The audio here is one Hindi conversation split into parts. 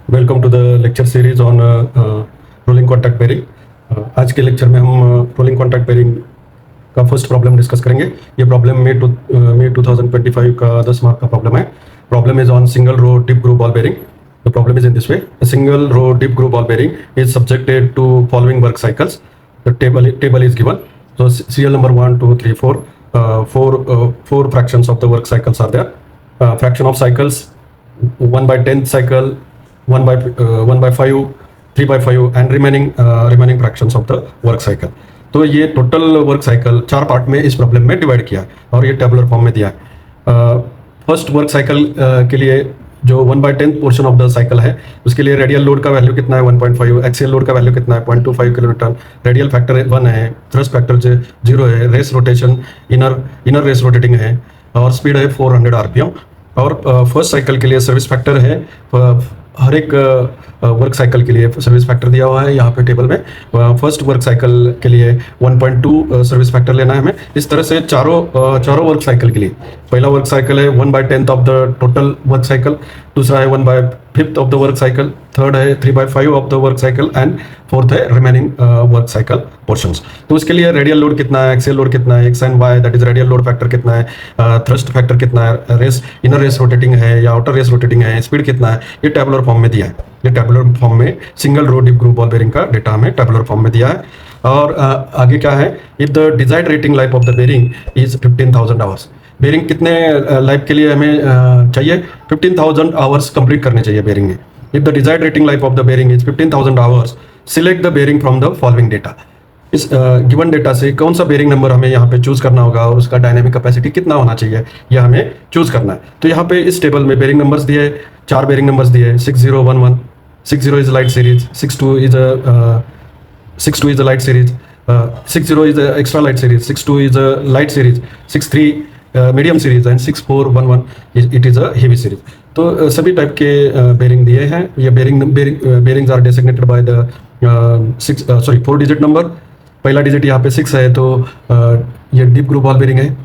Welcome to the lecture series on rolling contact bearing. आज के लेक्चर में हम रोलिंग कॉन्टैक्ट बेरिंग का फर्स्ट प्रॉब्लम डिस्कस करेंगे। ये प्रॉब्लम मई 2025 का 10 मार्क का प्रॉब्लम है। Problem is on single row deep groove ball bearing. The problem is in this way: single row deep groove ball bearing is subjected to following work cycles. The table is given. So serial number 1, 2, 3, 4. Four fractions of the work cycles are there. Fraction of cycles: 1/10th cycle, 1/5, 3/5 and remaining fractions of the work cycle. तो ये टोटल वर्क साइकिल 4 पार्ट में इस प्रॉब्लम में डिवाइड किया है और ये टेबुलर फॉर्म में दिया है। फर्स्ट वर्क साइकिल के लिए जो 1/10 पोर्शन ऑफ द साइकिल है उसके लिए रेडियल लोड का वैल्यू कितना है 1.5, एक्सियल लोड का वैल्यू कितना है 0.25 किलोन्यूटन, रेडियल फैक्टर 1 है, थ्रस्ट फैक्टर 0 है, race rotation inner race rotating है और स्पीड है 400 आरपीएम। और फर्स्ट साइकिल के लिए सर्विस फैक्टर है, हर एक वर्क साइकिल के लिए सर्विस फैक्टर दिया हुआ है यहाँ पे टेबल में। फर्स्ट वर्क साइकिल के लिए 1.2 सर्विस फैक्टर लेना है हमें। इस तरह से चारों वर्क साइकिल के लिए पहला वर्क साइकिल है 1/10th of the total work cycle, दूसरा है 1/5 of the work cycle, third है 3/5 of the work cycle and fourth है रिमेनिंग वर्क साइकिल पोर्शंस। तो उसके लिए रेडियल लोड कितना है, एक्सियल लोड कितना है, X and Y, that is radial load factor कितना है, थ्रस्ट फैक्टर कितना है, रेस इनर रेस रोटेटिंग है या आउटर रेस रोटेटिंग है, स्पीड कितना है, ये टेबुलर फॉर्म में दिया है। ये टेबुलर फॉर्म में single row deep groove ball bearing का डेटा हमें टेबुलर फॉर्म में दिया है। और आगे क्या है, if the desired rating life of the bearing is 15,000 hours. Bearing कितने लाइफ के लिए हमें चाहिए, 15,000 आवर्स कंप्लीट करने चाहिए बेरिंग में। If the desired rating life of the bearing is 15,000 hours, select the bearing from the following data. इस गिवन डेटा से कौन सा बेरिंग नंबर हमें यहाँ पे चूज करना होगा और उसका डायनेमिक कैपेसिटी कितना होना चाहिए यह हमें चूज करना है। तो यहाँ पे इस टेबल में बेरिंग नंबर्स दिए, 4 बेरिंग नंबर्स दिए, 6011, 60 is a light series, 62 is a light series, 60 is a extra light series, 62 is a light series, 63 medium series and 6411 it is a heavy series. तो सभी टाइप के बेरिंग दिए हैं। ये bearings are designated by the 4 digit number. पहला डिजिट यहाँ पे 6 है तो ये डीप ग्रूव बॉल बेरिंग है,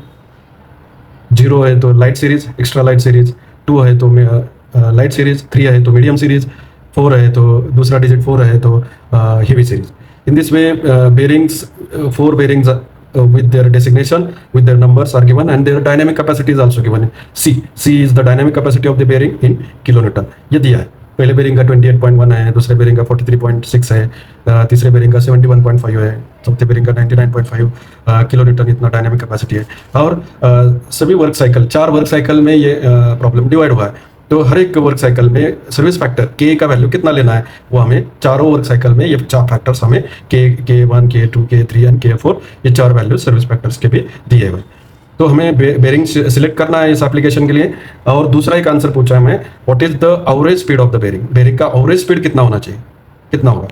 0 है तो light series, extra light series, 2 है तो लाइट सीरीज, 3 है तो मीडियम सीरीज, 4 है तो दूसरा डिजिट 4 है तो heavy series. In this way bearings, 4 bearings with their designation, with their numbers are given and their dynamic capacity is also given. C is the dynamic capacity of the bearing in kilonewton. ये दिया है। पहले बेरिंग का 28.1 है, दूसरे बेरिंग का 43.6 है, तीसरे बेरिंग का 71.5 है, चौथे बेरिंग का 99.5 किलोन्यूटन इतना डायनामिक कैपेसिटी है। और सभी वर्क साइकिल, 4 वर्क साइकिल में ये प्रॉब्लम डिवाइड हुआ है। तो हर एक वर्क साइकिल में सर्विस फैक्टर के का वैल्यू कितना लेना है वो हमें चारों वर्क साइकिल में ये 4 फैक्टर्स हमें K1, K2, K3 and K4 ये 4 वैल्यू सर्विस फैक्टर्स के भी दिए हुए। तो हमें बेरिंग सिलेक्ट करना है इस एप्लीकेशन के लिए। और दूसरा एक आंसर पूछा है हमें, what is the average speed of the bearing. Bearing का एवरेज स्पीड कितना होना चाहिए, कितना होगा,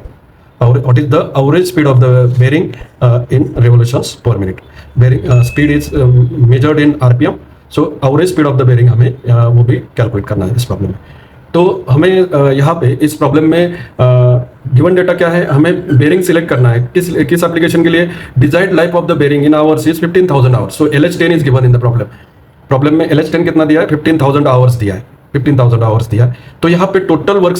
और what is the average speed of the bearing in revolutions per minute. Bearing speed is measured in RPM, so average speed of the bearing हमें वो भी कैलकुलेट करना है इस प्रॉब्लम में। तो हमें यहाँ पे इस प्रॉब्लम में गिवन डेटा क्या है, हमें बेरिंग सिलेक्ट करना है किस एप्लीकेशन के लिए। Desired life of the bearing in hours is 15,000 hours, so LH10 is given in the problem में LH10 कितना दिया है, 15,000 आवर्स दिया है, 15,000 आवर्स दिया है। तो यहाँ पे टोटल वर्क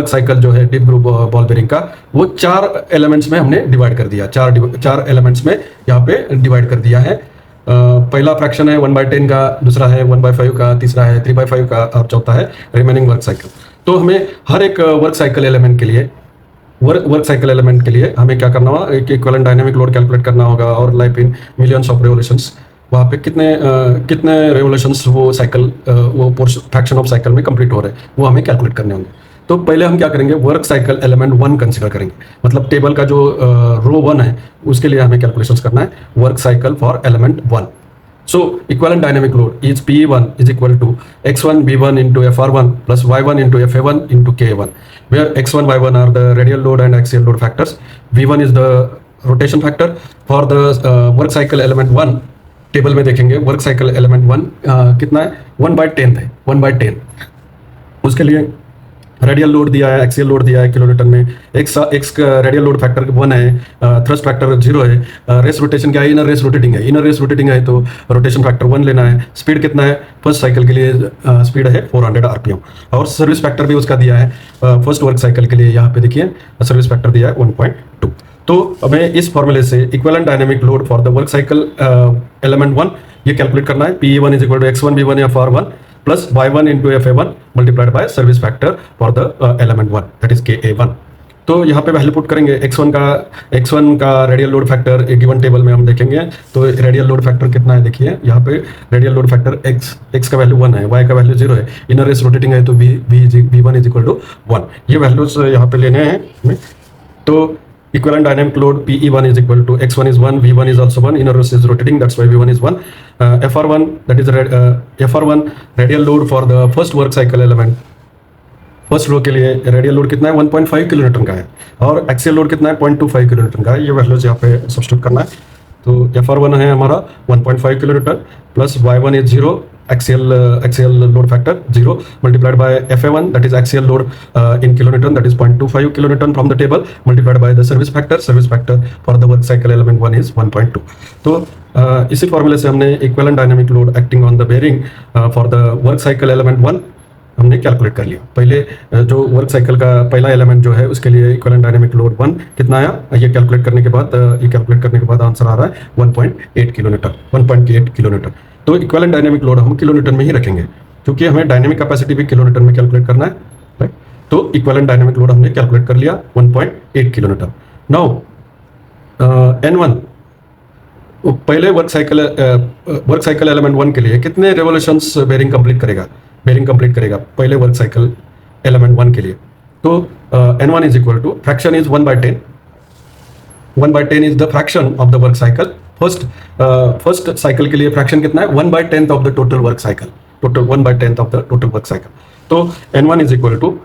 साइकिल जो है डीप ग्रूव बॉल बेरिंग का वो 4 एलिमेंट्स में हमने डिवाइड कर दिया, 4 एलिमेंट्स में यहाँ पे डिवाइड कर दिया है। पहला फ्रैक्शन है 1/10 का, दूसरा है 1/5 का, तीसरा है 3/5 का और चौथा है रिमेनिंग वर्क साइकिल। तो हमें हर एक वर्क साइकिल एलिमेंट के लिए हमें क्या करना होगा, एक इक्विवेलेंट डायनामिक लोड कैलकुलेट करना होगा और life in millions of revolutions, वहाँ पे कितने रेवोल्यूशंस वो साइकिल वो फ्रैक्शन ऑफ साइकिल में कंप्लीट हो रहे हैं वो हमें कैलकुलेट करने होंगे। तो पहले हम क्या करेंगे, वर्क साइकिल एलिमेंट 1 कंसीडर करेंगे, मतलब टेबल का जो रो 1 है उसके लिए हमें कैलकुलेशंस करना है work cycle for element 1। So equivalent dynamic load is P1 is equal to x1 B1 into FR1 plus y1 into FA1 into K1, where x1 y1 are the radial load and axial load factors, V1 is the rotation factor. For the work cycle element 1 table में देखेंगे वर्क साइकिल एलिमेंट 1 कितना है, 1/10 है, 1/10। उसके लिए रेडियल लोड दिया है, एक्सियल लोड दिया है किलोन्यूटन में, एक्स का रेडियल लोड फैक्टर 1 है, थ्रस्ट फैक्टर 0 है, रेस रोटेशन क्या है, इनर रेस रोटेटिंग है, इनर रेस रोटेटिंग है तो रोटेशन फैक्टर 1 लेना है, स्पीड कितना है, फर्स्ट साइकिल के लिए स्पीड है 400 आरपीएम, और सर्विस फैक्टर भी उसका दिया है फर्स्ट वर्क साइकिल के लिए, यहाँ पे देखिए सर्विस फैक्टर दिया है 1.2। तो हमें इस फॉर्मूले से equivalent dynamic load for the work cycle element 1 ये कैलकुलेट करना है, PE1 is equal to x1 v1 FR1 plus y1 into FA1 multiplied by service factor for the element 1 that is KA1। तो यहाँ पे वैल्यू पुट करेंगे, x1 का रेडियल लोड फैक्टर एक गिवन टेबल में हम देखेंगे, तो रेडियल लोड फैक्टर कितना है देखिए, यहाँ पे रेडियल लोड फैक्टर x का वैल्यू 1 है, y का वैल्यू 0 है, इनर रेस रोटेटिंग है तो v1 इज इक्वल टू 1, ये वैल्यूज यहाँ पे लेने हैं हमें। तो equivalent dynamic load PE1 is equal to x1 is 1, v1 is also 1, inner race is rotating, that's why v1 is 1, FR1 that is FR1 radial load for the first work cycle element, first row के लिए रेडियल लोड कितना है 1.5 किलोन्यूटन का है, और एक्सियल लोड कितना है 0.25 किलोन्यूटन का है, ये वैल्यूज यहाँ पे सब्स्टिट्यूट करना है। तो FR1 है हमारा 1.5 kilonewton plus y1 is 0, axial load factor 0 multiplied by FA1 that is axial load in kilonewton that is 0.25 kilonewton from the table multiplied by the service factor for the work cycle element 1 is 1.2। तो इसी फॉर्मूले से हमने equivalent dynamic load acting on the bearing for the work cycle element 1 हमने कैलकुलेट कर लिया। पहले जो वर्क साइकिल का पहला एलिमेंट जो है उसके लिए इक्विवेलेंट डायनामिक लोड 1 कितना आया, ये कैलकुलेट करने के बाद आंसर आ रहा है 1.8 किलोमीटर। तो इक्विवेलेंट डायनामिक लोड हम किलोमीटर में ही रखेंगे क्योंकि हमें डायनामिक कैपेसिटी भी किलोमीटर में कैलकुलेट करना है, राइट। तो इक्विवेलेंट डायनामिक लोड हमने कैलकुलेट कर लिया 1.8 किलोमीटर। नाउ N1 पहले वर्क साइकिल एलिमेंट 1 के लिए कितने रेवोल्यूशंस बेयरिंग कंप्लीट करेगा पहले वर्क साइकिल एलिमेंट 1 के लिए। तो N1 is equal to fraction is 1/10, 1/10 is the fraction of the work cycle. First cycle के लिए फ्रैक्शन कितना है 1/10 of the total work cycle, 1/10 of the total work cycle. तो N1 is equal to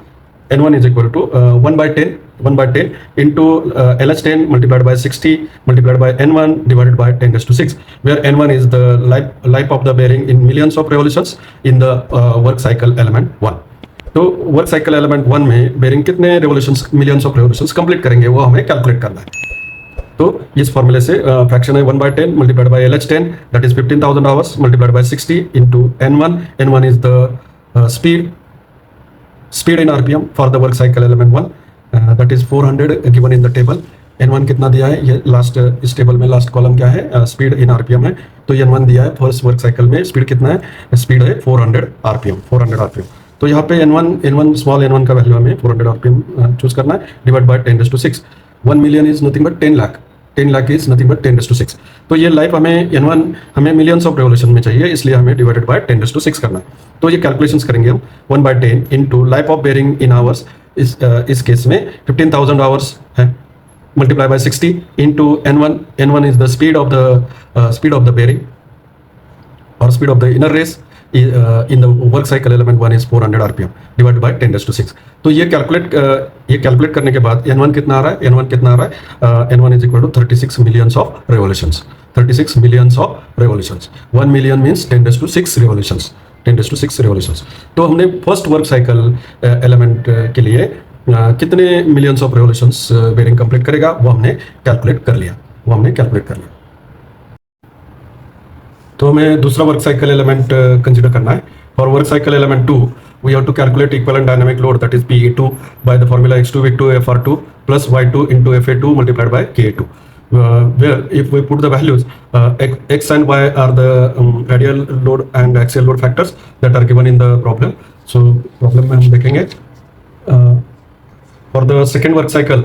1/10 into LH10 multiplied by 60 multiplied by N1 divided by 10⁶, where N1 is the life of the bearing in millions of revolutions in the work cycle element 1। तो वर्क साइकिल एलिमेंट 1 में बेयरिंग कितने revolutions, millions of revolutions complete करेंगे वो हमें कैलकुलेट करना है। तो इस फॉर्मूले से फ्रैक्शन है 1/10 multiplied by LH10 that is 15,000 hours multiplied by 60 into N1 is the speed in RPM for the work cycle element 1 that is 400 given in the table। N1 कितना दिया है, ये लास्ट इस टेबल में लास्ट कॉलम क्या है, स्पीड इन RPM है, तो N1 दिया है फर्स्ट वर्क साइकिल में, स्पीड कितना है, स्पीड है 400 RPM। तो यहाँ पे N1 स्मॉल N1 का वैल्यू हमें 400 RPM चूज करना है, divide by 10⁶। 1 million is nothing but 10 lakh, 10 lakh is nothing but 10⁶। तो ये लाइफ हमें N1 हमें मिलियंस ऑफ रेवोल्यूशन में चाहिए, इसलिए हमें डिवाइडेड बाय 10⁶ करना है। तो ये कैलकुलेशंस करेंगे हम 1/10 into life of bearing in hours, इस केस में 15,000 आवर्स है multiply by 60 into N1 is the speed of the bearing और speed of the inner race in the work cycle element 1 is 400 RPM divided by 10⁶। तो ये कैलकुलेट करने के बाद N1 कितना आ रहा है, N1 is equal to 36 millions of revolutions, 36 millions of revolutions। 1 million means 10⁶ revolutions, 10⁶ revolutions। तो हमने फर्स्ट वर्क साइकिल एलिमेंट के लिए कितने millions of revolutions bearing complete करेगा वो हमने कैलकुलेट कर लिया। तो हमें दूसरा वर्क साइकिल एलिमेंट कंसीडर करना है। For work cycle element 2 we have to calculate equivalent dynamic load that is PE2 by the formula x2 v2 FR2 plus y2 into FA2 multiplied by KA2, where if we put the values x and y are the radial load and axial load factors that are given in the problem। So problem में हम देखेंगे for the second work cycle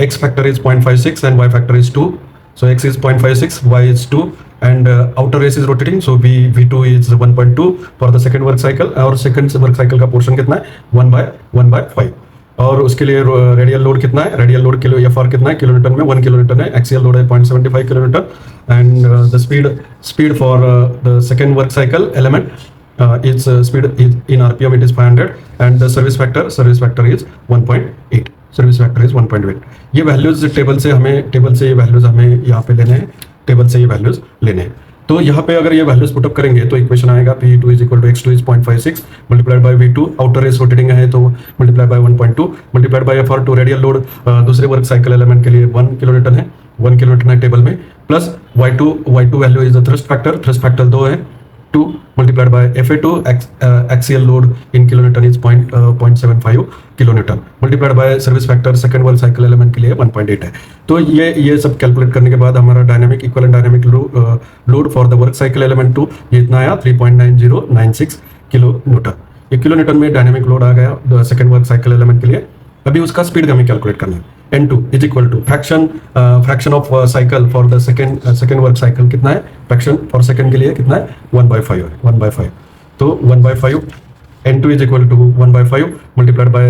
x factor is 0.56 and y factor is 2, so x is 0.56, y is 2 and outer race is rotating, so v2 is 1.2 for the second work cycle। और second work cycle का पोर्शन कितना है 1/5, और उसके लिए रेडियल लोड कितना है, रेडियल लोड के लिए FR कितना है किलोमीटर में 1 किलोमीटर है, एक्सियल लोड है 0.75 kilometre and the speed for the second work cycle element its speed is in RPM it is 500 and the service factor is 1.8, service factor is 1.8। ये वैल्यूज टेबल से ये वैल्यूज हमें यहाँ पे लेने हैं, टेबल से ये वैल्यूज लेने हैं। तो यहाँ पे अगर ये वैल्यूज पुटअप करेंगे तो इक्वेशन आएगा P2 is equal to x2 is 0.56 multiplied by V2, outer race rotating है तो multiplied by 1.2 multiplied by FR2, radial load दूसरे वर्क साइकिल एलिमेंट के लिए 1 किलोन्यूटन है, 1 किलोन्यूटन है टेबल में, plus y2 value is the thrust factor 2 है 2 multiplied by FA2, axial load in kilonewton is 0.75 kilonewton multiplied by service factor second work cycle element के लिए 1.8 है। तो ये सब कैलकुलेट करने के बाद हमारा dynamic equivalent dynamic load for the work cycle element 2 ये इतना आया 3.9096 किलो न्यूटन। ये किलो न्यूटन में डायनेमिक लोड आ गया सेकंड वर्क साइकिल एलिमेंट के लिए। अभी उसका स्पीड हमें कैलकुलेट करना है। N2 is equal to fraction of cycle for the second work cycle कितना है, फ्रैक्शन फॉर सेकंड के लिए कितना है 1/5 तो 1/5 N2 is equal to 1/5 multiplied by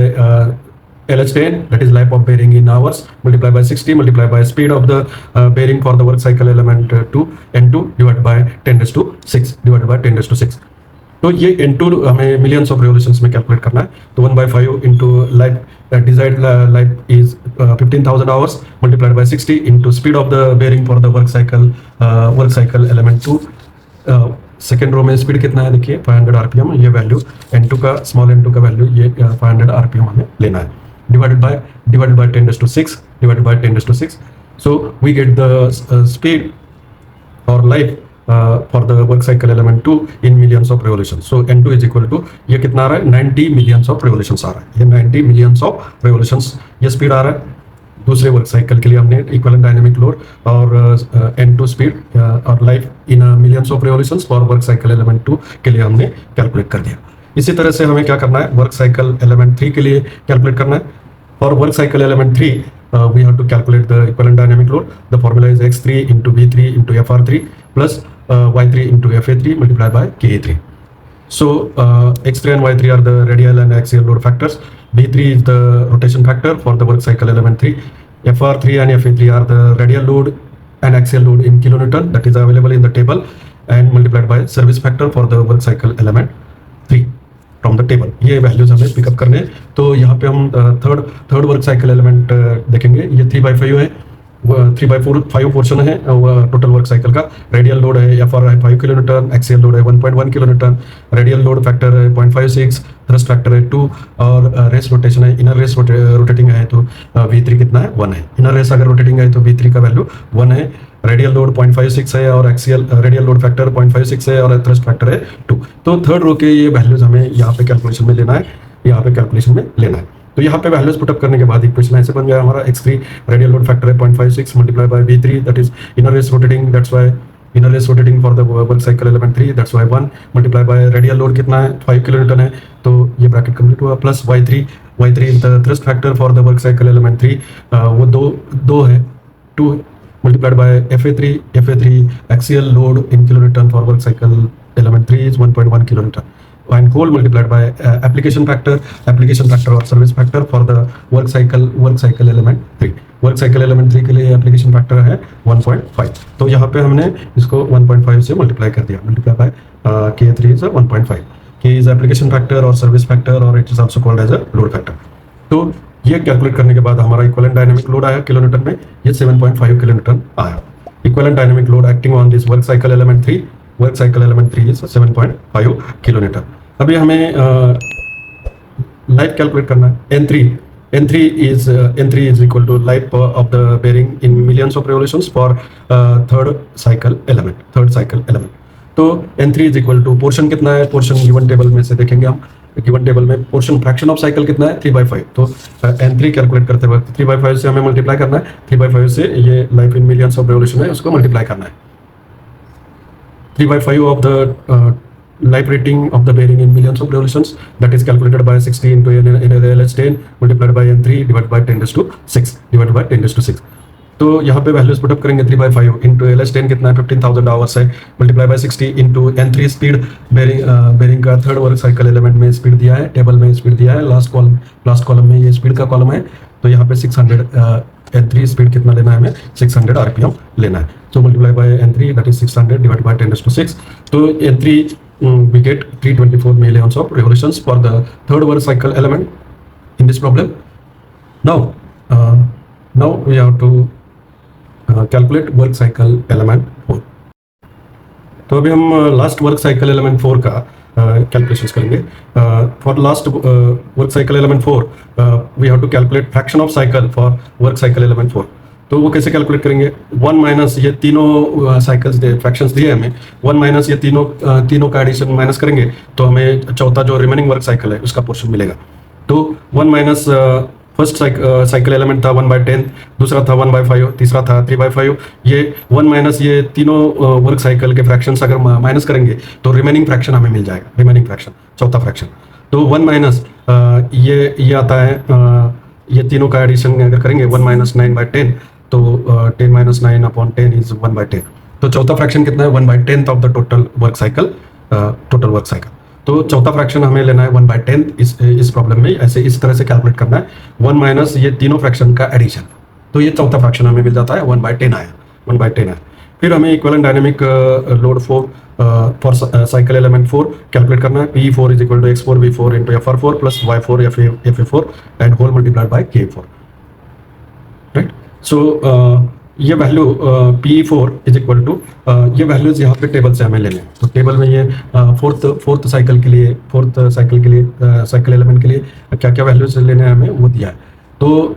LH10 that is life of bearing in hours multiplied by 60 multiplied by speed of the bearing for the work cycle element 2 N2 divided by 10⁶ तो ये N2 हमें मिलियंस ऑफ रिवोल्यूशंस में कैलकुलेट करना है। तो 1/5 into life desired life is 15,000 hours multiplied by 60 into speed of the bearing for the work cycle element 2। Second row में स्पीड कितना है देखिए 500 आरपीएम, ये वैल्यू N2 का स्मॉल N2 का वैल्यू ये 500 आरपीएम हमें लेना है divided by 10⁶ so we get the speed और life for the work cycle element 2 in millions of revolutions. So N2 is equal to ये कितना आ रहा है 90 millions of revolutions आ रहा है, ये 90 millions of revolutions ये स्पीड आ रहा है। दूसरे वर्क साइकिल के लिए हमने इक्विवेलेंट डायनेमिक लोड और N2 स्पीड और life in millions of revolutions for work cycle element 2 के लिए हमने कैलकुलेट कर दिया। इसी तरह से हमें क्या करना है वर्क साइकिल एलिमेंट 3 के लिए कैलकुलेट करना है। For work cycle element 3, we have to calculate the equivalent dynamic load. The formula is x3 into v3 into fr3 plus y3 into fa3 multiplied by ka3. So x3 and y3 are the radial and axial load factors. v3 is the rotation factor for the work cycle element 3. fr3 and fa3 are the radial load and axial load in kilonewton that is available in the table and multiplied by service factor for the work cycle element 3. From the table ये वैल्यूज हमें पिकअप करने हैं। तो यहाँ पे हम थर्ड वर्क साइकिल एलिमेंट देखेंगे। ये 3/5 है, 3/5 पोर्शन है टोटल वर्क साइकिल का। रेडियल लोड है FR है 5 किलोन्यूटन, एक्सियल लोड है 1.1 किलोन्यूटन, रेडियल लोड फैक्टर है 0.56, थ्रस्ट फैक्टर है 2 और रेस रोटेशन है, इनर रेस रोटेटिंग है तो V3 कितना है 1 है। इनर रेस अगर रोटेटिंग है तो V3 का वैल्यू 1 है। रेडियल लोड 0.56 है और एक्सियल रेडियल लोड फैक्टर 0.56 है और थ्रस्ट फैक्टर है 2। तो थर्ड रो के ये वैल्यूज हमें यहाँ पे कैलकुलेशन में लेना है, यहाँ पे कैलकुलेशन में लेना है। तो यहाँ पे वैल्यूज पुटअप करने के बाद इक्वेशन ऐसे बन गया हमारा x3 रेडियल लोड फैक्टर है 0.56 multiply by V3 that is inner race rotating, that's why inner race rotating for the work cycle element 3 that's why 1 multiply by radial load कितना है 5 किलोन्यूटन है तो ये ब्रैकेट कंप्लीट हुआ plus y3 is the thrust factor for the work cycle element 3 वो दो है 2 multiplied by FA3 axial load in kilonewton for work cycle element 3 is 1.1 kilonewton and whole multiplied by application factor or service factor for the work cycle element 3 work cycle element 3 के लिए एप्लीकेशन फैक्टर है 1.5। तो यहाँ पे हमने इसको 1.5 से मल्टीप्लाई कर दिया, multiply by K3 is 1.5, K is application factor और सर्विस फैक्टर और it is also called as a load factor। तो ये कैलकुलेट करने के बाद हमारा इक्विवेलेंट डायनेमिक लोड आया किलोन्यूटन में, ये 7.5 किलोन्यूटन आया। Equivalent dynamic load acting on this work cycle element 3 is 7.5 kilonewton. अभी हमें लाइफ कैलकुलेट करना है। N3 is equal to life of the bearing in millions of revolutions for third cycle element। तो N3 is equal to portion कितना है, पोर्शन गिवन टेबल में से देखेंगे हम। गिवन टेबल में पोर्शन फ्रैक्शन ऑफ साइकिल कितना है 3/5। तो N3 कैलकुलेट करते वक्त 3/5 से हमें मल्टीप्लाई करना है, 3/5 से ये life in millions of revolution है उसको मल्टीप्लाई करना है। 3/5 of the life rating of the bearing in millions of revolutions that is calculated by 60 into LH10 multiplied by N3 divided by 10⁶ तो यहाँ पे वैल्यूज पुटअप करेंगे 3/5 इंटू LH10 कितना है 15,000 आवर्स है multiply by 60 into N3 speed bearing का थर्ड वर्क साइकिल एलिमेंट में स्पीड दिया है, टेबल में स्पीड दिया है, लास्ट कॉलम में ये स्पीड का कॉलम है। तो यहाँ पे 600 N3 स्पीड कितना लेना है हमें 600 आरपीएम लेना है। So multiply by N3 that is 600 divide by 10⁶। तो N3 we get 324 millions of revolutions for the third work cycle element in this problem. Now we have to calculate work cycle element 4. तो अभी हम लास्ट वर्क साइकिल एलिमेंट 4 का कैलकुलेशंस करेंगे. For last work cycle element 4 we have to calculate fraction of cycle for work cycle element 4. तो वो कैसे कैलकुलेट करेंगे? 1 माइनस ये तीनों साइकिल्स फ्रैक्शंस दिए हमें, 1 माइनस ये तीनों का एडिशन माइनस करेंगे तो हमें चौथा जो रिमेनिंग वर्क साइकिल है उसका पोर्शन मिलेगा. तो 1 माइनस फर्स्ट साइकिल एलिमेंट था 1/10, दूसरा था 1/5, तीसरा था 3/5. ये 1 माइनस ये तीनों वर्क साइकिल के फ्रैक्शंस अगर माइनस करेंगे तो रिमेनिंग फ्रैक्शन हमें मिल जाएगा, रिमेनिंग फ्रैक्शन चौथा फ्रैक्शन. तो 1 माइनस ये आता है ये तीनों का एडिशन अगर करेंगे 1 माइनस 9/10, तो 10 माइनस 9 अपॉन 10 इज 1/10. तो चौथा फ्रैक्शन कितना है? 1/10 of the total work cycle, total work cycle. तो चौथा फ्रैक्शन हमें लेना है 1/10 इस प्रॉब्लम में. ऐसे इस तरह से कैलकुलेट करना है 1 माइनस ये तीनों फ्रैक्शन का एडिशन. तो ये चौथा फ्रैक्शन हमें मिल जाता है 1/10 आया, 1/10 आया. फिर हमें equivalent dynamic load for cycle element 4 calculate करना है. P4 is equal to X4 V4 into FR4 plus Y4 FA4 and whole multiplied by K4. Right. So ये value P4 is equal to ये वैल्यूज यहाँ पे टेबल से हमें लेने हैं. तो टेबल में ये फोर्थ साइकिल के लिए साइकिल एलिमेंट के लिए क्या क्या वैल्यूज लेने हैं हमें वो दिया है. तो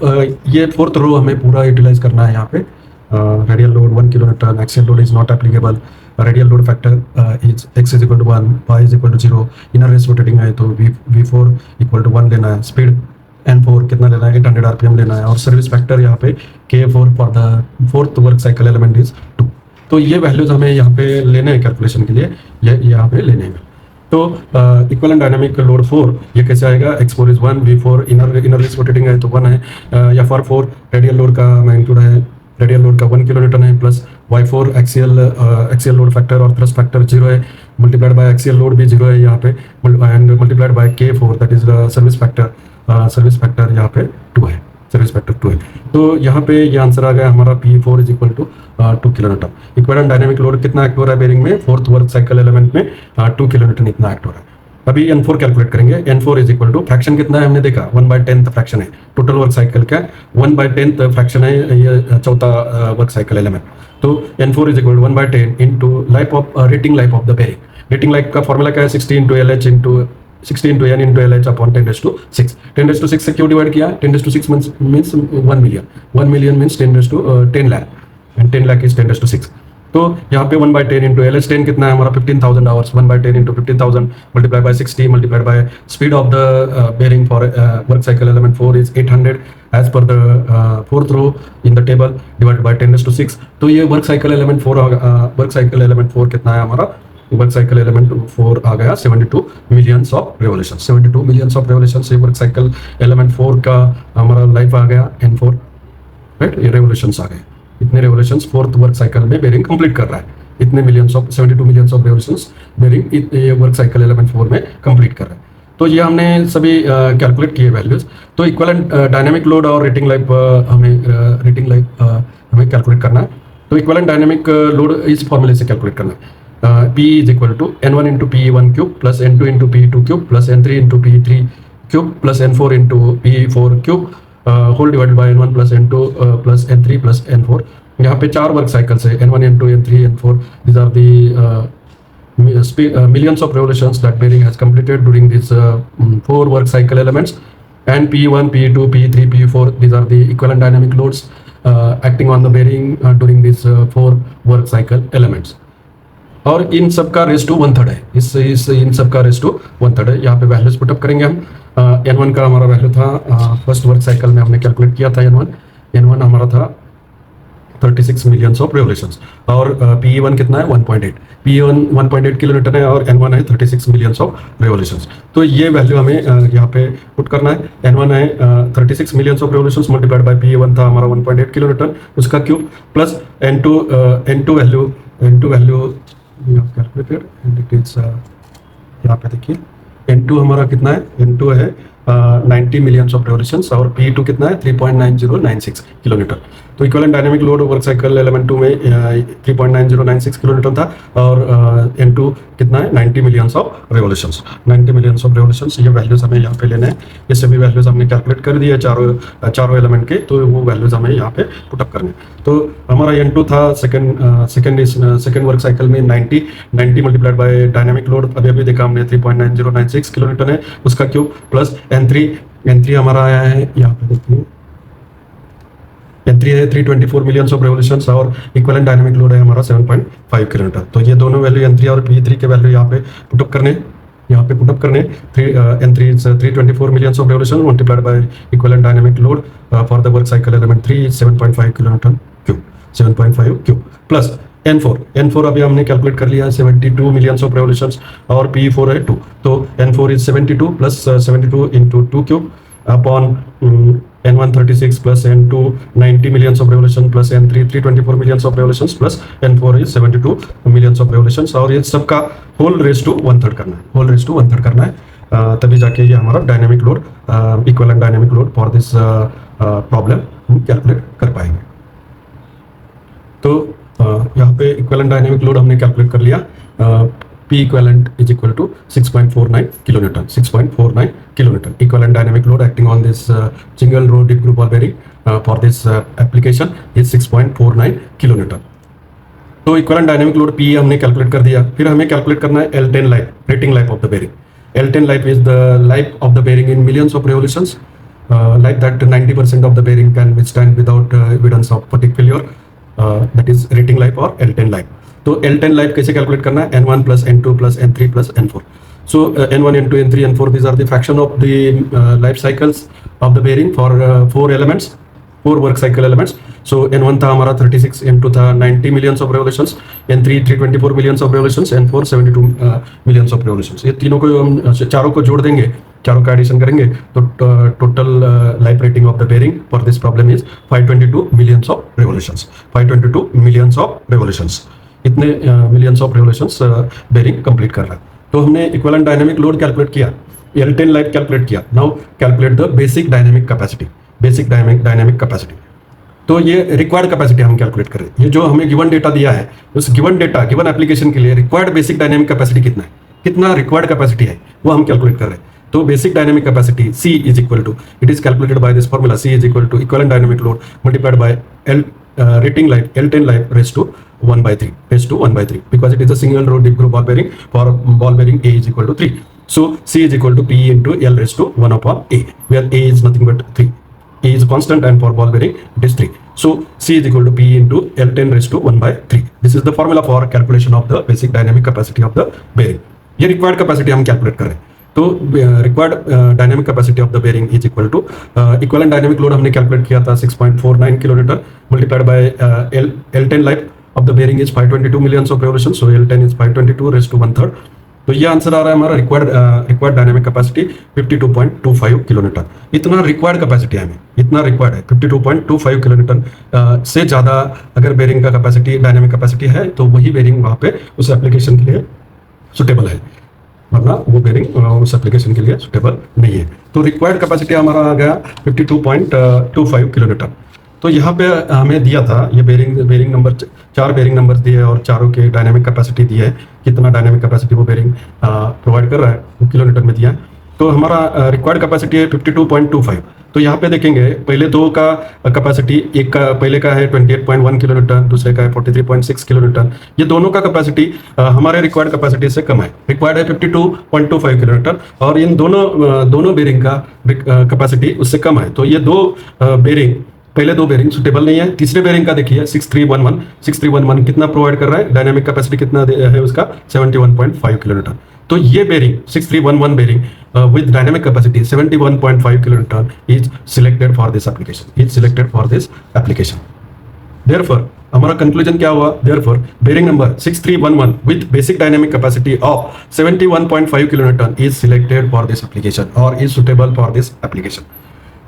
ये फोर्थ रो हमें पूरा यूटिलाइज करना है यहाँ पे. Radial load 1 kilonewton, axial load is not applicable, radial load factor is x is equal to 1, y is equal to 0, inner race rotating है तो V4 इक्वल टू 1 लेना है. स्पीड N4 कितना लेना है? 800 RPM लेना है. और सर्विस फैक्टर यहाँ पे K4 for the fourth work cycle element is 2. तो ये वैल्यूज हमें यहाँ पे लेने हैं कैलकुलेशन के लिए, ये यहाँ पे लेने हैं. तो इक्विवेलेंट डायनामिक लोड 4 ये कैसे आएगा? X4 is 1, V4 inner race rotating है तो 1 है, FR4 रेडियल लोड का मैग्नीट्यूड है, रेडियल लोड का 1 किलो न्यूटन है, plus Y4 axial load factor और थ्रस्ट फैक्टर 0 है, मल्टीप्लाइड बाय एक्सियल लोड भी 0 है यहाँ पे, and multiplied by K4 that is service factor यहाँ पे 2 है, सर्विस फैक्टर 2 है. तो यहाँ पे ये आंसर आ गया हमारा P4 is equal to 2 kilo newton. Equivalent dynamic load कितना एक्ट हो रहा है बेरिंग में? फोर्थ वर्क साइकिल एलिमेंट में 2 किलो न्यूटन इतना एक्ट हो रहा है. अभी N4 कैलकुलेट करेंगे. N4 is equal to fraction कितना है हमने देखा 1/10 फ्रैक्शन है टोटल वर्क साइकिल का, 1/10 फ्रैक्शन है ये चौथा वर्क साइकिल एलिमेंट. तो N4 is equal to 1/10 into rating life of the bearing. Rating life का फॉर्मूला क्या है? 60 into LH into 60 into N into LH upon 10⁻6. 10⁻6 से क्यों डिवाइड किया? 10⁻6 means 1 million. 1 million means 10 lakh and 10 lakh is 10⁻6. तो यहाँ पे 1/10 इंटू LH 10 कितना है हमारा? 15,000 hours. 1/10 into 15,000 multiply by 60 multiplied by speed of the bearing for work cycle element 4 is 800 as per the fourth row in the table divided by 10⁻6. तो ये वर्क साइकिल एलिमेंट 4 कितना है हमारा? वर्क साइकिल एलिमेंट 4 आ गया 72 millions of revolution. 72 millions of revolution से वर्क साइकिल एलिमेंट 4 का हमारा लाइफ आ गया N4. राइट. ये रेवोल्यूशंस आ गए. इतने रेवोल्यूशंस फोर्थ वर्क साइकिल में बेरिंग कंप्लीट कर रहा है. इतने 72 मिलियंस ऑफ रेवोल्यूशंस बेरिंग ये वर्क साइकिल एलिमेंट 4 में कंप्लीट कर रहा है. तो ये हमने सभी कैलकुलेट किए वैल्यूज. तो इक्विवेलेंट डायनामिक लोड और रेटिंग लाइफ हमें कैलकुलेट करना है. तो इक्विवेलेंट डायनामिक लोड इस फॉर्मूले से कैलकुलेट करना है. P is equal to N1 into P1 cube plus N2 into P2 cube plus N3 into P3 cube plus N4 into P4 cube whole divided by N1 plus N2 plus N3 plus N4. यहाँ पे 4 वर्क साइकिल्स है N1 N2 N3 N4. These are the millions of revolutions that bearing has completed during these 4 work cycle elements, and P1 P2 P3 P4 these are the equivalent dynamic loads acting on the bearing during these 4 work cycle elements. और इन सब का रेस टू 1/3 है. इन सब का रेस टू 1/3 है. यहाँ पे वैल्यूज पुटअप करेंगे हम. N1 का हमारा वैल्यू था फर्स्ट वर्क साइकिल में हमने कैलकुलेट किया था. N1 हमारा था 36 मिलियंस ऑफ रेवोल्यूशंस और P1 कितना है 1.8. P1 1.8 किलो न्यूटन है और N1 है 36 मिलियंस ऑफ रेवोल्यूशंस. तो ये वैल्यू हमें यहाँ पे पुट करना है. N1 है 36 millions of revolutions multiplied by P1 था हमारा 1.8 किलो न्यूटन उसका cube plus N2 value calculated and it is यहाँ पे देखिए N2 हमारा कितना है? N2 है 90 मिलियंस ऑफ रेवोल्यूशंस और P2 कितना है 3.9096 किलो न्यूटन. तो equivalent dynamic load work cycle element 2 में 3.9096 किलो न्यूटन था और N2 कितना है 90 millions of revolutions. 90 millions of revolutions ये वैल्यूज हमें यहाँ पे लेने हैं. ये सभी वैल्यूज हमने कैलकुलेट कर दिए चारों एलिमेंट के. तो वो वैल्यूज हमें यहाँ पे पुटअप करने हैं. तो हमारा N2 था सेकंड वर्क साइकिल में 90 मल्टीप्लाइड बाय डायनामिक लोड अभी देखा हमने 3.9096 किलो न्यूटन है उसका क्यूब, प्लस N3 हमारा आया है यहाँ पे देखिए N3 है 324 मिलियंस ऑफ रेवोल्यूशंस और इक्विवेलेंट डायनामिक लोड है हमारा 7.5 किलो न्यूटन। तो ये दोनों वैल्यू N3 और P3 के वैल्यू यहाँ पे पुटअप करने N3 is 324 millions of revolution multiplied by equivalent dynamic load for the work cycle element 3 is 7.5 kilonewton cube 7.5 cube plus N4 अभी हमने कैलकुलेट कर लिया है 72 millions of revolutions और P4 है 2, तो N4 is 72 plus 72 into 2 cube upon N1 36 plus N2 90 millions of revolution plus N3 324 millions of revolutions plus N4 is 72 millions of revolutions और ये सबका होल रेज टू 1/3 करना है तभी जाके ये हमारा dynamic load equivalent dynamic load for this problem हम कैलकुलेट कर पाएंगे। तो यहाँ पे इक्विवेलेंट डायनामिक लोड हमने कैलकुलेट कर लिया, P equivalent is equal to 6.49 kilonewton. 6.49 kilonewton. Equivalent dynamic load acting on this single row deep groove ball bearing for this application is 6.49 kilonewton. तो इक्विवेलेंट डायनामिक लोड P हमने कैलकुलेट कर दिया, फिर हमें कैलकुलेट करना है L10 life, rating life of the bearing. L10 life is the life of the bearing in millions of revolutions, like that 90% of the bearing can withstand without evidence of fatigue failure, that is rating life or L10 life. तो L10 लाइफ कैसे कैलकुलेट करना है, N1 plus N2 plus N3 plus N4. So N1, N2, N3, N4, these are the fraction of the life cycles of the bearing for 4 work cycle elements. So N1 था हमारा 36, N2 था 90 millions of revolutions, N3 324 millions of revolutions, N4 72 millions of revolutions. ये तीनों को हम चारों को जोड़ देंगे, चारों का एडिशन करेंगे तो total life rating of the bearing for this problem is 522 millions of revolutions. 522 millions of revolutions. इतने millions of revolutions bearing complete कर रहा है। तो हमने इक्विवेलेंट डायनामिक लोड कैलकुलेट किया, L10 लाइफ कैलकुलेट किया। Now calculate the basic dynamic capacity. तो ये रिक्वायर्ड कैपेसिटी हम कैलकुलेट कर रहे हैं। ये जो हमें गिवन डेटा दिया है, उस गिवन एप्लीकेशन के लिए रिक्वायर्ड बेसिक डायनामिक कैपेसिटी कितना रिक्वायर्ड कैपेसिटी है वो हम कैलकुलेट कर रहे हैं। तो basic dynamic capacity C is equal to, it is calculated by this formula, C is equal to equivalent dynamic load multiplied by rating life L10 life raised to 1/3 because it is a single row deep groove ball bearing. For ball bearing A is equal to 3, so C is equal to P into L raised to 1 upon A, where A is nothing but 3. A is constant and for ball bearing it is 3. So C is equal to P into L10 raised to 1/3. This is the formula for calculation of the basic dynamic capacity of the bearing. ये रिक्वायर्ड कैपेसिटी हम कैलकुलेट कर रहे हैं। तो required dynamic capacity of the bearing is equal to equivalent dynamic load हमने कैलकुलेट किया था 6.49 kilometre multiplied by L10 life of the bearing is 522 millions of revolution, so L10 is 522 raise to 1/3। तो ये आंसर आ रहा है हमारा रिक्वायर्ड डायनामिक कैपेसिटी 52.25 किलोमीटर। इतना रिक्वायर्ड कैपेसिटी है, हमें इतना रिक्वायर्ड है 52.25 किलोमीटर से ज़्यादा अगर बेरिंग का कैपेसिटी डायनामिक कैपेसिटी है तो वही बेरिंग वहाँ पे उस एप्लीकेशन के लिए सुटेबल है, वरना वो बेरिंग उस एप्लीकेशन के लिए सुटेबल नहीं है। तो रिक्वायर्ड कैपेसिटी हमारा आ गया 52.25 किलोमीटर। तो यहाँ पे हमें दिया था ये बेरिंग नंबर 4 बेरिंग नंबर दिए और चारों के डायनामिक कैपेसिटी दी है, कितना डायनामिक कैपेसिटी वो बेरिंग प्रोवाइड कर रहा है वो किलोमीटर में दिया है। तो हमारा रिक्वायर्ड कैपेसिटी है 52.25। तो यहाँ पे देखेंगे पहले दो का कैपेसिटी, एक का पहले का है 28.1 किलोमीटर, दूसरे का है 43.6 किलोमीटर। ये दोनों का कैपेसिटी हमारे रिक्वायर्ड कैपेसिटी से कम है, रिक्वायर्ड है 52.25 किलोमीटर और इन दोनों बेरिंग का कैपेसिटी उससे कम है। तो ये पहले दो बेरिंग सुटेबल नहीं है। तीसरे बेरिंग का देखिए 6311 कितना प्रोवाइड कर रहा है, डायनामिक कैपेसिटी कितना है उसका 71.5 किलोमीटर। तो ये bearing 6311 bearing with dynamic capacity 71.5 kilonewton is selected for this application. Therefore हमारा कंक्लूजन क्या हुआ, therefore bearing number 6311 with basic dynamic capacity of 71.5 kilonewton is selected for this application or is suitable for this application.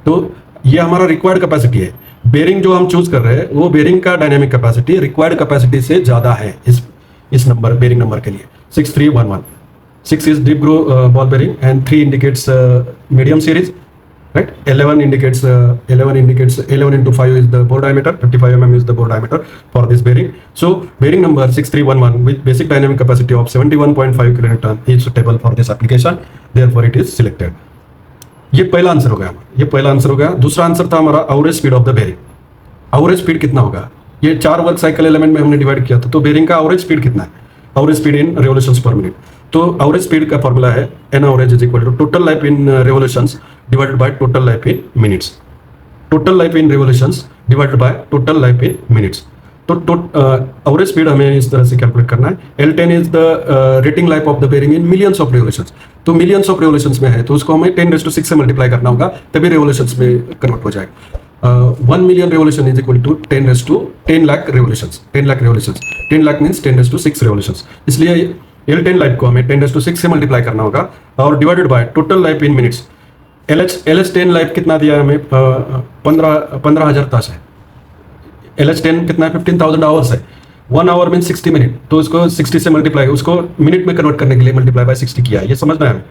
तो ये हमारा रिक्वायर्ड कैपेसिटी है। बेरिंग जो हम चूज कर रहे हैं वो बेरिंग का डायनामिक कैपेसिटी रिक्वायर्ड कैपेसिटी से ज्यादा है इस नंबर बेरिंग नंबर के लिए 6311। 6 is deep groove ball bearing and 3 indicates medium series, right? 11 indicates 11 into 5 is the bore diameter, 55 mm is the bore diameter for this bearing. So bearing number 6311 with basic dynamic capacity of 71.5 kilonewton is suitable for this application, therefore it is selected. ये पहला आंसर हो गया। दूसरा आंसर था हमारा average speed of the bearing. Average speed कितना होगा, ये 4 वर्क साइकिल एलिमेंट में हमने डिवाइड किया था, तो बेरिंग का एवरेज स्पीड कितना है, average speed in revolutions per minute. तो एवरेज स्पीड का फॉर्मूला है N average is equal to total life in revolutions divided by total life in minutes. Total life in revolutions divided by total life in minutes. तो एवरेज स्पीड हमें इस तरह से कैलकुलेट करना है। L10 is the rating life of the bearing in millions of revolutions. तो मिलियंस ऑफ रिवोल्यूशंस में है, तो उसको हमें 10⁻⁶ से मल्टीप्लाई करना होगा, तभी रिवोल्यूशंस में कन्वर्ट हो जाएगा। 1 million revolution is equal to 10 lakh revolutions. 10 lakh revolutions, 10 lakh means 10⁻⁶ revolutions. इसलिए L10 लाइफ को हमें 10⁻⁶ से मल्टीप्लाई करना होगा और divided by total life in minutes. LH10 life कितना दिया है हमें, 15,000 तास है। LH10 कितना है, 15,000 आवर्स है। 1 आवर मीन 60 मिनट, तो उसको 60 से मल्टीप्लाई, उसको मिनट में कन्वर्ट करने के लिए मल्टीप्लाई बाय 60 किया है, ये समझना है हमें।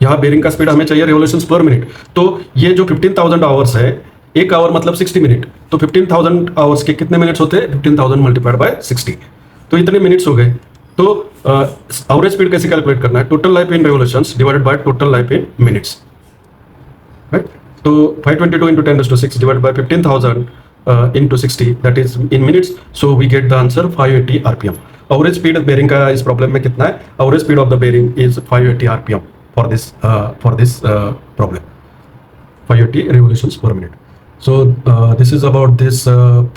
यहाँ बेरिंग का स्पीड हमें चाहिए रिवोल्यूशंस पर मिनट, तो ये जो 15,000 आवर्स है, एक आवर मतलब 60 मिनट, तो 15,000 आवर्स के कितने मिनट्स होते हैं, 15,000 मल्टीप्लाइड बाय 60, तो इतने मिनट्स हो गए। तो एवरेज स्पीड कैसे कैलकुलेट करना है, total life in revolutions divided by total life in minutes, right. तो 522 into 10⁻⁶ divided by 15,000 into 60, that is in minutes, so we get the answer 580 rpm. Average speed bearing का इस प्रॉब्लम में कितना है, average speed of the bearing is 580 rpm for this problem, 580 revolutions per minute. So this is about this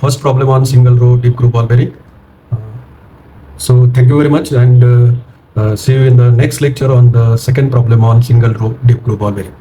first problem on single row deep groove ball bearing. So thank you very much, and see you in the next lecture on the second problem on single row deep groove ball bearing.